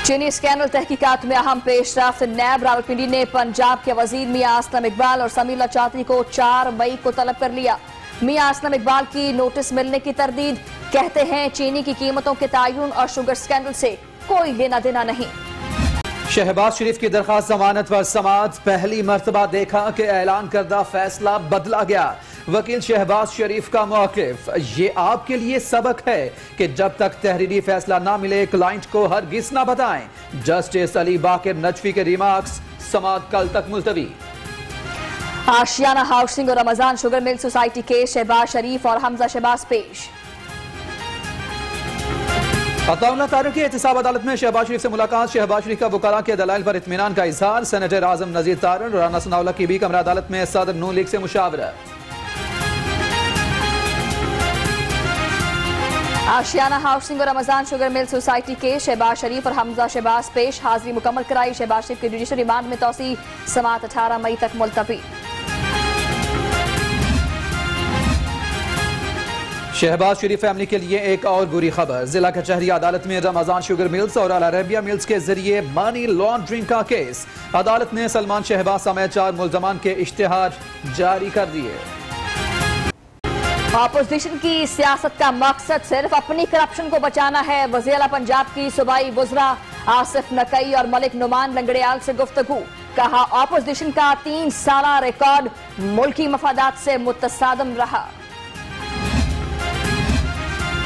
चीनी स्कैंडल तहकीकात में अहम पेशरफ्त। नैब रावलपिंडी ने पंजाब के वजीर मियां असलम इकबाल और समीला चौधरी को 4 मई को तलब कर लिया। मियां असलम इकबाल की नोटिस मिलने की तरदीद। कहते हैं चीनी की कीमतों के तायुन और शुगर स्कैंडल से कोई लेना देना नहीं। शहबाज शरीफ की दरखास्त जमानत पर समाअत। पहली मर्तबा देखा कि ऐलान करदा फैसला बदला गया। वकील शहबाज शरीफ का मौक़िफ़, ये आपके लिए सबक है कि जब तक तहरीरी फैसला ना मिले क्लाइंट को हरगिज़ ना बताएं। जस्टिस अली बाकिर नजफी के रिमार्क्स। समाअत कल तक मुलतवी। आशियाना हाउसिंग और रमजान शुगर मिल सोसाइटी के शहबाज शरीफ और हमजा शहबाज पेश। अताउल्लाह तारिक की एहतसाब अदालत में शहबाज शरीफ से मुलाकात। शहबाज शरीफ का वकाला के दलाइल पर इत्मीनान का इजहार। सेनेटर आजम नजीर तारन और राना सनाउल्लाह की भी कमरा अदालत में सदर नून लीग से मुशावरा। आशियाना हाउसिंग और रमजान शुगर मिल सोसाइटी के शहबाज शरीफ और हमजा शहबाज पेश। हाजिरी मुकम्मल कराई। शहबाज शरीफ की जुडिशल रिमांड में तोसी। समाअत 18 मई तक मुलतवी। शहबाज शरीफ फैमिली के लिए एक और बुरी खबर। जिला कचहरी अदालत में रमजान शुगर मिल्स और अल अरेबिया मिल्स के जरिए मनी लॉन्ड्रिंग का केस। अदालत ने सलमान शहबाज समेत 4 मुल्जमान के इश्तिहार जारी कर दिए। ऑपोजिशन की सियासत का मकसद सिर्फ अपनी करप्शन को बचाना है। वज़ीर आला पंजाब की सूबाई वज़रा आसिफ नकई और मलिक नुमान लंगड़ेयाल से गुफ्तगू। कहा ऑपोजिशन का 3 साला रिकॉर्ड मुल्की मफादात से मुतसादम रहा।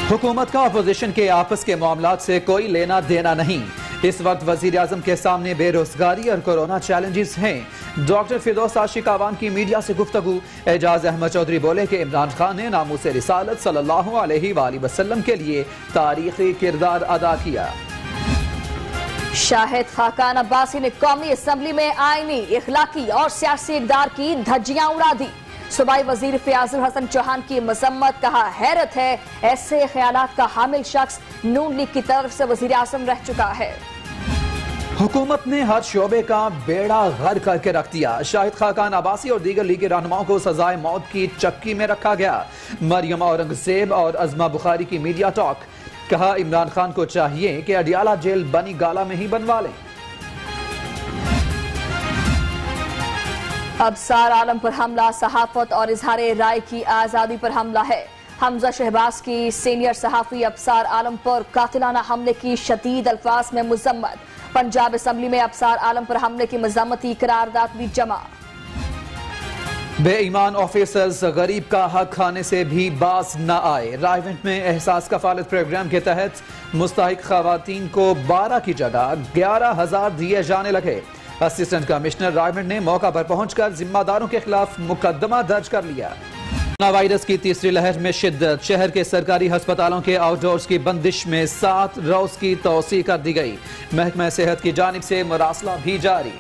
हुकूमत का अपोजिशन के आपस के मामलात से कोई लेना देना नहीं। इस वक्त वजीर आजम के सामने बेरोजगारी और कोरोना चैलेंजेस हैं। डॉक्टर फिरदौस आशिक आवान की मीडिया से गुफ्तगू। एजाज अहमद चौधरी बोले कि इमरान खान ने नामूस रिसालत सल्लल्लाहु अलैहि वसल्लम के लिए तारीखी किरदार अदा किया। शाहिद खाकान अब्बासी ने कौमी असम्बली में आईनी, इखलाकी और सियासी इक़दार की धज्जियां उड़ा दी। सूबाई वजीर फयाजुल हसन चौहान की मजम्मत। कहा हैरत है ऐसे ख्यालात का हामिल शख्स नून लीग की तरफ से वजीर आज़म रह चुका है। हुकूमत ने हर शोबे का बेड़ा गर्क करके रख दिया। शाहिद खाकान अब्बासी और दीगर लीगी रहनुमाओं को सजाए मौत की चक्की में रखा गया। मरियम औरंगजेब और अजमा बुखारी की मीडिया टॉक। कहा इमरान खान को चाहिए कि अडियाला जेल बनी गाला में ही बनवा लें। अबसार आलम पर हमला सहाफत और इजहार राय की आजादी पर हमला है। हमजा शहबाज की सीनियर सहाफी अबसार आलम पर कातिलाना हमले की शदीद अल्फाज में मजम्मत। पंजाब असम्बली में अबसार आलम पर हमले की मजम्मती करारदाद भी जमा। बेईमान ऑफिसर्स गरीब का हक खाने से भी बाज न आए। रायवेंट में एहसास कफालत प्रोग्राम के तहत मुस्तहिक खवातीन को 12 की जगह 11,000 दिए जाने लगे। असिस्टेंट कमिश्नर रायवेंट ने मौका पर पहुंचकर जिम्मेदारों के खिलाफ मुकदमा दर्ज कर लिया। कोरोना वायरस की तीसरी लहर में शिद्दत। शहर के सरकारी अस्पतालों के आउटडोर्स की बंदिश में 7 रोज की तौसी कर दी गई। महकमा सेहत की जानिब से मुरासला भी जारी।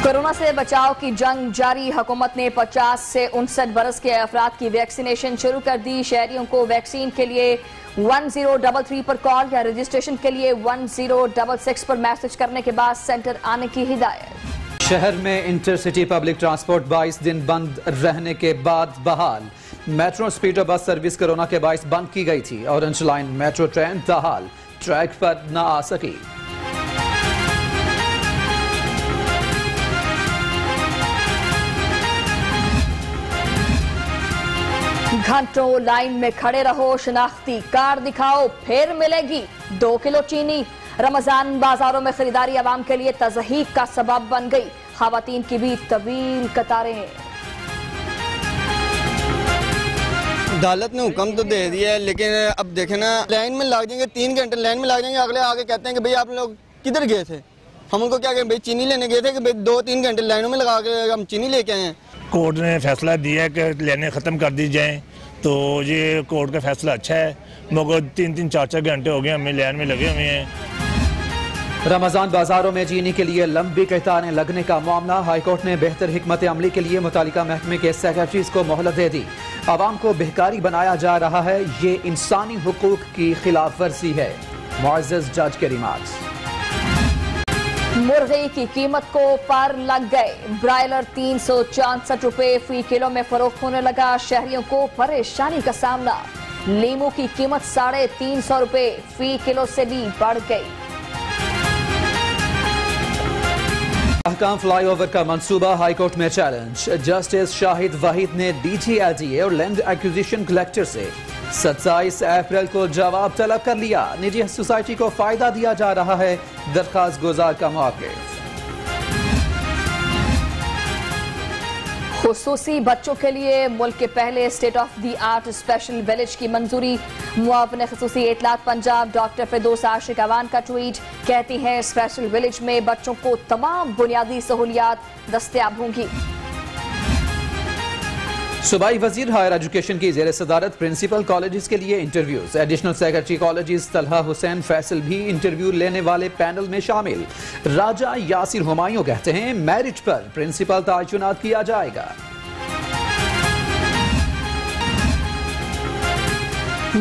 कोरोना से बचाव की जंग जारी। हुकूमत ने 50 से 59 बरस के अफराद की वैक्सीनेशन शुरू कर दी। शहरियों को वैक्सीन के लिए 1033 पर कॉल या रजिस्ट्रेशन के लिए 1066 पर मैसेज करने के बाद सेंटर आने की हिदायत। शहर में इंटरसिटी पब्लिक ट्रांसपोर्ट 22 दिन बंद रहने के बाद बहाल। मेट्रो स्पीडो बस सर्विस कोरोना के बायस बंद की गई थी। ऑरेंज लाइन मेट्रो ट्रेन ताहाल ट्रैक पर न आ सकी। घंटों लाइन में खड़े रहो, शनाख्ती कार्ड दिखाओ फिर मिलेगी 2 किलो चीनी। रमजान बाजारों में खरीदारी आवाम के लिए तज़हीक का सबब बन गई। खवातीन की भी तवील कतारें। अदालत ने हुक्म तो दे दिया है, लेकिन अब देखे ना लाइन में लग जाएंगे, 3 घंटे लाइन में लग जाएंगे। अगले आगे कहते हैं कि भाई आप लोग किधर गए थे। हम उनको क्या कहें, भाई चीनी लेने गए थे कि भाई 2-3 घंटे लाइनों में लगा के हम चीनी लेके आए हैं। कोर्ट ने फैसला दिया कि लेने ख़त्म कर दी जाएं, तो ये कोर्ट का फैसला अच्छा है। मगर 3-3, 4-4 घंटे हो गए हमें लाइन में लगे हुए हैं। रमजान बाजारों में चीनी के लिए लंबी कतारें लगने का मामला। हाईकोर्ट ने बेहतर हिकमत अमली के लिए मुतालिका महकमे के सेक्रेटरीज को मोहलत दे दी। आवाम को बेहकारी बनाया जा रहा है, ये इंसानी हुकूक की खिलाफ वर्जी है। मुअज़्ज़ज़ जज के रिमार्क्स। मुर्गी की कीमत को पार लग गए। ब्रायलर 364 रुपए फी किलो में फरोख्त होने लगा। शहरियों को परेशानी का सामना। लीमू की कीमत 350 रुपए फी किलो से भी बढ़ गई। अहकाम फ्लाईओवर का मंसूबा हाईकोर्ट में चैलेंज। जस्टिस शाहिद वाहिद ने DGLDA और लैंड एक्विजिशन कलेक्टर से 27 अप्रैल को जवाब तलब कर लिया। निजी सोसाइटी को फायदा दिया जा रहा है, दरखास्त गुजार का मौक़िफ़। खुसूसी बच्चों के लिए मुल्क के पहले state of the art special village की मंजूरी। मुआविन खुसूसी इतलात पंजाब डॉक्टर फिरदौस आशिक अवान का ट्वीट। कहती हैं स्पेशल विलेज में बच्चों को तमाम बुनियादी सहूलियात दस्तयाब होंगी। सूबाई वजीर हायर एजुकेशन की ज़ेर सदारत प्रिंसिपल कॉलेजेस के लिए interviews. Additional secretary colleges Talha Hussain Faisal भी इंटरव्यू लेने वाले पैनल में शामिल। राजा यासिर हुमायूं कहते हैं मेरिट पर प्रिंसिपल तयनात किया जाएगा।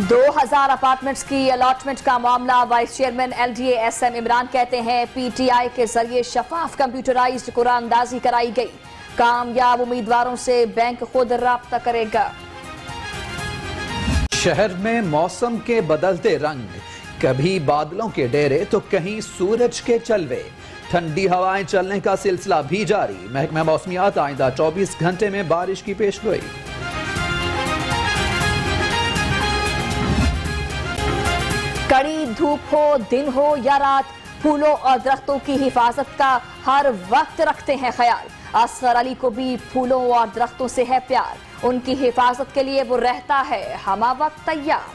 2000 अपार्टमेंट्स की अलॉटमेंट का मामला। Vice chairman LDA SM Imran कहते हैं PTI के जरिए शफाफ कंप्यूटराइज्ड कुरानंदाजी कराई गई। कामयाब उम्मीदवारों से बैंक खुद राब्ता करेगा। शहर में मौसम के बदलते रंग, कभी बादलों के डेरे तो कहीं सूरज के चलवे। ठंडी हवाएं चलने का सिलसिला भी जारी। महकमा मौसमियात आइंदा 24 घंटे में बारिश की पेशगोई। कड़ी धूप हो, दिन हो या रात, फूलों और दरख्तों की हिफाजत का हर वक्त रखते हैं ख्याल। असगर अली को भी फूलों और दरख्तों से है प्यार। उनकी हिफाजत के लिए वो रहता है हमा वक्त तैयार।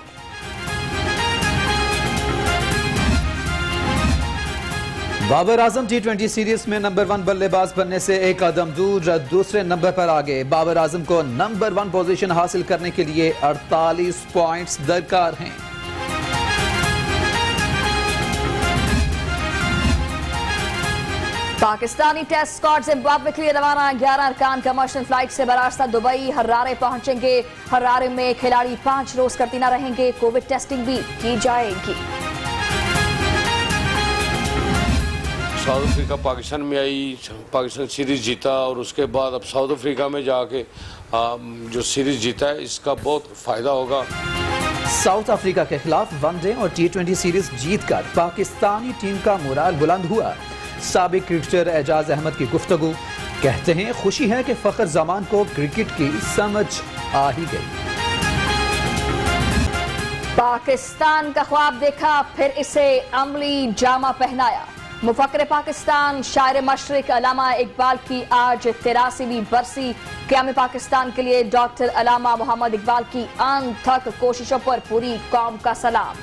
बाबर आजम T20 सीरीज में नंबर 1 बल्लेबाज बनने से एक कदम दूर, दूसरे नंबर पर आगे। बाबर आजम को नंबर 1 पोजीशन हासिल करने के लिए 48 पॉइंट्स दरकार हैं। पाकिस्तानी टेस्ट स्क्वाड जिम्बाब्वे के लिए रवाना। 11 अरकान कमर्शियल फ्लाइट से बरास्ता दुबई हरारे पहुंचेंगे। हरारे में खिलाड़ी 5 रोज करतीना रहेंगे। कोविड टेस्टिंग भी की जाएगी। साउथ अफ्रीका पाकिस्तान में आई, पाकिस्तान सीरीज जीता और उसके बाद अब साउथ अफ्रीका में जाके जो सीरीज जीता है इसका बहुत फायदा होगा। साउथ अफ्रीका के खिलाफ वनडे और T20 सीरीज जीतकर पाकिस्तानी टीम का मोराल बुलंद हुआ। साबिक क्रिकेटर एजाज अहमद की गुफ्तगू। कहते हैं खुशी है कि फखर जमान को क्रिकेट की समझ आ ही गई। पाकिस्तान का ख्वाब देखा, फिर इसे अमली जामा पहनाया। मुफक्किर पाकिस्तान शायर मशरिक अल्लामा इकबाल की आज 83वीं बरसी। क़याम पाकिस्तान के लिए डॉक्टर अल्लामा मोहम्मद इकबाल की अनथक कोशिशों पर पूरी कौम का सलाम।